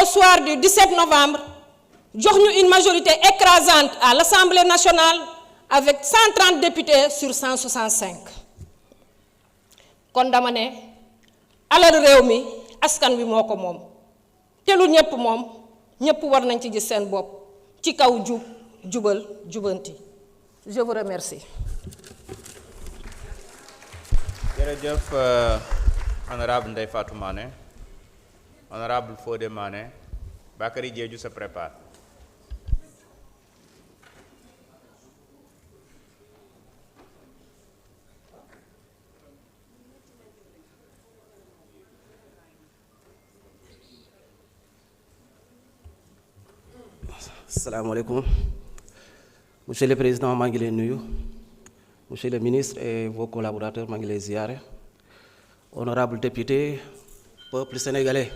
au soir du 17 novembre jox ñu une majorité écrasante à l'Assemblée nationale avec 130 députés sur 165 kon dama ne alal réew mi askan wi moo ko moom te lu ñëpp moom ñëpp war nañ ci gis seen bopp ci kaw jub jubal jubanti je vous remercie. jërëjëf honorable Ndeye Fatou Mané, honorable Fodé Mané. Bakary Diédhiou se prépare. Asalaamaaleykum. Monsieur le Président, maa ngi leen nuyu. Monsieur le ministre et vos collaborateurs, maa ngi leen ziyaare. Honorable député, peuple sénégalais.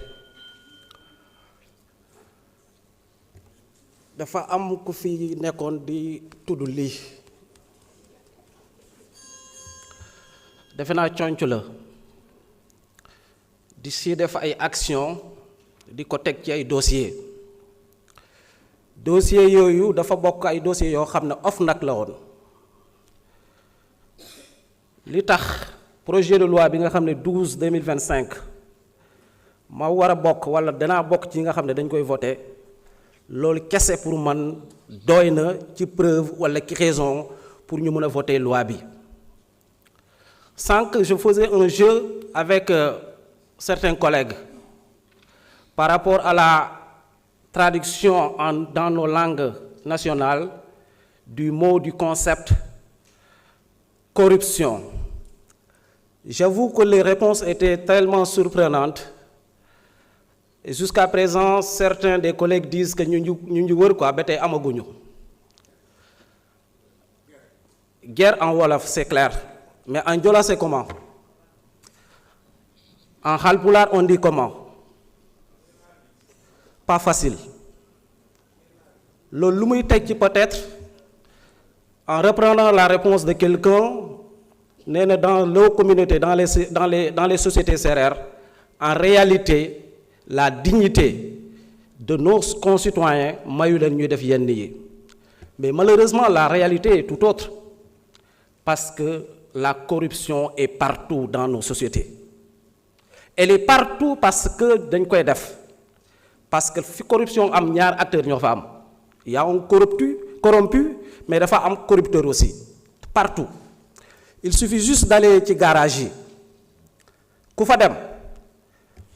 Dafa am ku fi nekkoon di tudd lii. Defe naa conc la. Di si def ay action di ko teg ci ay dossier. Dossier yooyu dafa bokk ay dossier yoo xam ne OFNAC la woon. Li tax projet de loi bi nga xam ne 12/2025 ma war a bokk wala danaa bokk ci nga xam ne dañ koy voté loolu kese pour man doy na ci preuve wala ci raison pour ñu mën a voter loi bi. Sans que je faisais un jeu avec certains collègues par rapport à la traduction dans nos langues nationales du mot, du concept corruption. J'avoue que les réponses étaient tellement surprenantes et jusqu'à présent certains des collègues disent que ñu wër quoi ba tey amaguñu. Guerre en wolof c'est clair, mais en joola c'est comment? En halpulaar on dit comment? Pas facile. Loolu lu muy teg ci peut-être en reprenant la réponse de quelqu'un nee na dans nos communautés dans les sociétés sérères en réalité la dignité de nos concitoyens mayu leen ñuy def yenn yi mais malheureusement la réalité est tout autre parce que la corruption est partout dans nos sociétés. Elle est partout parce que dañ koy def. Parce que fi corruption am ñaar acteurs ñoo fa am il y a un corrompu mais dafa am corrupteur aussi partout. Il suffit juste d'aller ci garage yi ku fa dem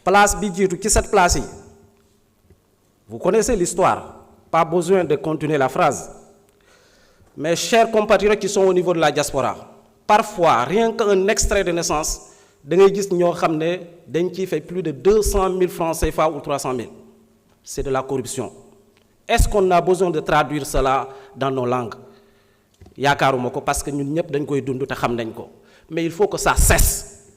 place bi jiitu ci cette place yi vous connaissez l'histoire pas besoin de continuer la phrase. Mes chers compatriotes qui sont au niveau de la diaspora parfois rien qu'un extrait de naissance da ngay gis ñoo xam ne dañ ciy fay plus de 200 000 francs CFA ou 300 000. C'est de la corruption. Est-ce qu'on a besoin de traduire cela dans nos langues? Yaakaaruma ko parce que ñun ñëpp dañ koy dund te xam nañ ko mais il faut que ça cesse.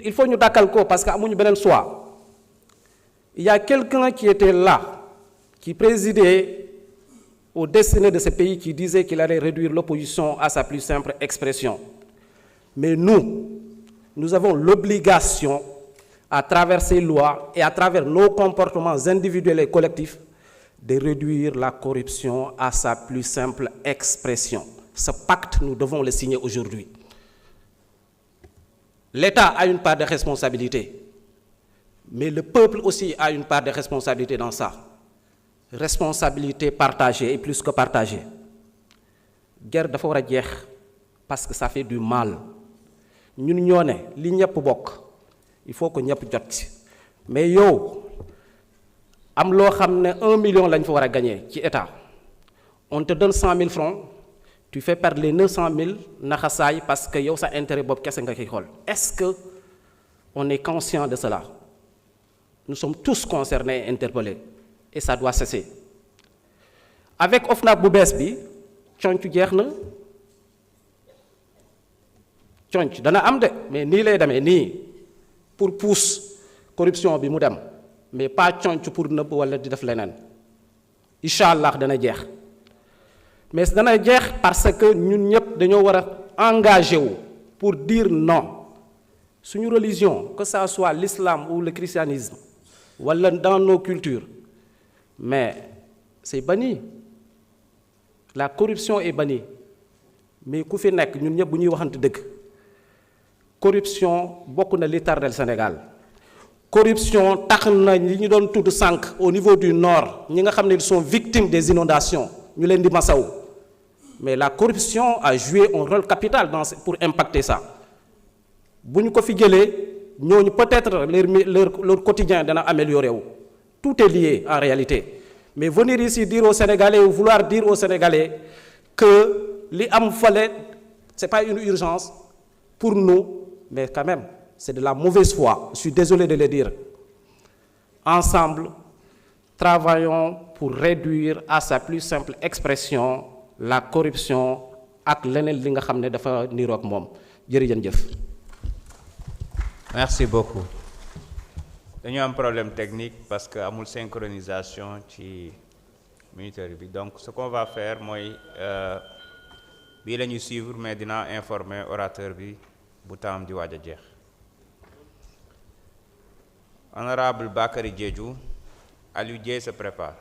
Il faut ñu dakkal ko parce que amuñu beneen choix. Il y a quelqu'un qui était là qui présidait aux destinées de ce pays qui disait qu'il allait réduire l'opposition à sa plus simple expression. Mais nous avons l'obligation à travers ces lois et à travers nos comportements individuels et collectifs, de réduire la corruption à sa plus simple expression. Ce pacte, nous devons le signer aujourd'hui. L'État a une part de responsabilité, mais le peuple aussi a une part de responsabilité dans ça. Responsabilité partagée et plus que partagée. Guerre dafa war a jeex parce que ça fait du mal. Ñun ñoo ne li ñëpp bokk. Il faut que ñëpp jot ci mais yow am loo xam ne 1 million lañ fa war a gagner ci état on te donne 100 000 francs tu fais perdre les 900 000 naxasaay parce que yow sa intérêt boobu kese nga koy xool. Est-ce que on est conscient de cela? Nous sommes tous concernés et interpellés et ça doit cesser. Avec OFNAC bu bees bi conc jeex na conc dana am de mais nii lay demee nii. Pour pousse corruption bi mu dem mais pas conc pour nëbb wala di def leneen incha allah dana jeex mais dana jeex parce que ñun ñëpp dañoo war a engagé wu pour dire non suñu religion que ça soit l'islam ou le christianisme wala dans nos cultures, mais c'est banni. La corruption est bannie. Mais ku fi nekk ñun ñëpp bu ñuy waxante dëgg corruption bokk na li tardel Sénégal corruption tax na ñi ñu doon tudd sànq au niveau du nord ñi nga xam ne ils sont victimes des inondations ñu leen di masaw mais la corruption a joué un rôle capital pour impacter ça bu ñu ko fi jëlee ñooñu peut-être leur quotidien dana amélioré wu tout est lié en réalité mais venir ici dire aux Sénégalais ou vouloir dire aux Sénégalais que li am fale c'est pas une urgence pour nous mais quand même c'est de la mauvaise foi je suis désolé de le dire ensemble travaillons pour réduire à sa plus simple expression la corruption ak leneen li nga xam ne dafa niroog moom jërëjëf. Merci beaucoup. Dañu am problème technique parce que amul synchronisation ci moniteur bi donc ce qu'on va faire mooy bii la ñuy suivre mais dinaa informer orateur bi bu temps di waaj a jeex. Honorable Bakary Diédhiou, Aliou Dieye se prépare.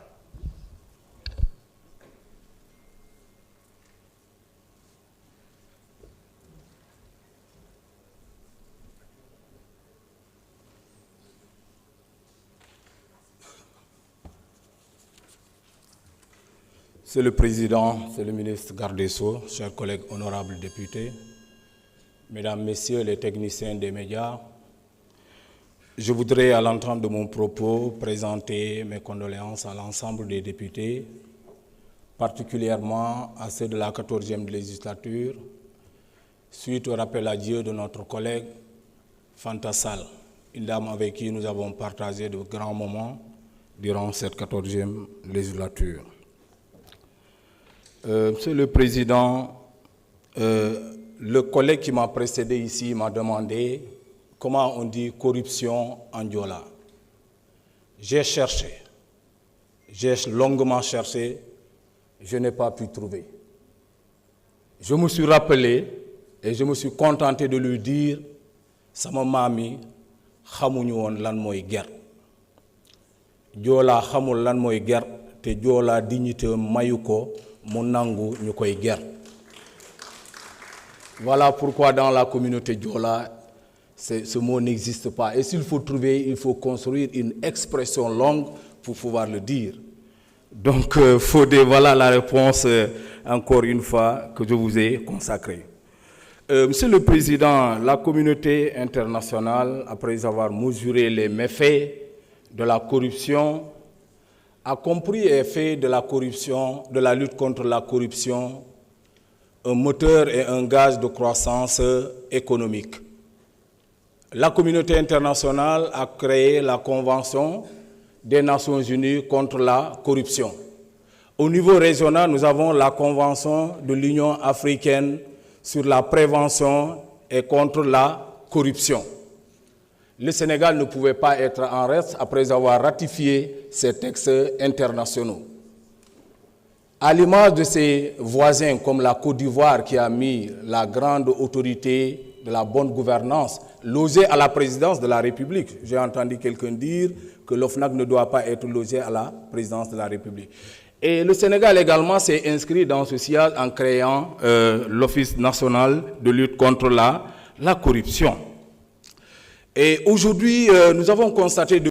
Monsieur le Président, Monsieur le ministre garde des Sceaux, chers collègues honorables députés, Mesdames, Messieurs les techniciens des médias, je voudrais à l'entame de mon propos présenter mes condoléances à l'ensemble des députés, particulièrement à ceux de la 14e législature, suite au rappel à Dieu de notre collègue Fanta Sall, une dame avec qui nous avons partagé de grands moments durant cette 14e législature. Monsieur le Président, le collègue qui m'a précédé ici m'a demandé comment on dit corruption en Diola. J'ai cherché, j'ai longuement cherché, je n'ai pas pu trouver. Je me suis rappelé et je me suis contenté de lui dire sama mami xamuñu woon lan mooy ger Diola xamul lan mooy ger te Diola dignité mayu ko mu nangu ñu koy ger. Voilà pourquoi dans la communauté Diola ce mot n'existe pas et s'il faut trouver, il faut construire une expression longue pour pouvoir le dire. Donc voilà la réponse encore une fois que je vous ai consacrée. Monsieur le Président, la communauté internationale, après avoir mesuré les méfaits de la corruption, a compris et fait de la corruption, de la lutte contre la corruption, un moteur et un gage de croissance économique. La communauté internationale a créé la Convention des Nations Unies contre la corruption. Au niveau régional, nous avons la Convention de l'Union africaine sur la prévention et contre la corruption. Le Sénégal ne pouvait pas être en reste après avoir ratifié ces textes internationaux. À l'image de ses voisins comme la Côte d'Ivoire qui a mis la grande autorité de la bonne gouvernance logée à la présidence de la République. J'ai entendu quelqu'un dire que l'OFNAC ne doit pas être logé à la présidence de la République. Et le Sénégal également s'est inscrit dans ce sillage en créant l'Office national de lutte contre la corruption. Et aujourd'hui, nous avons constaté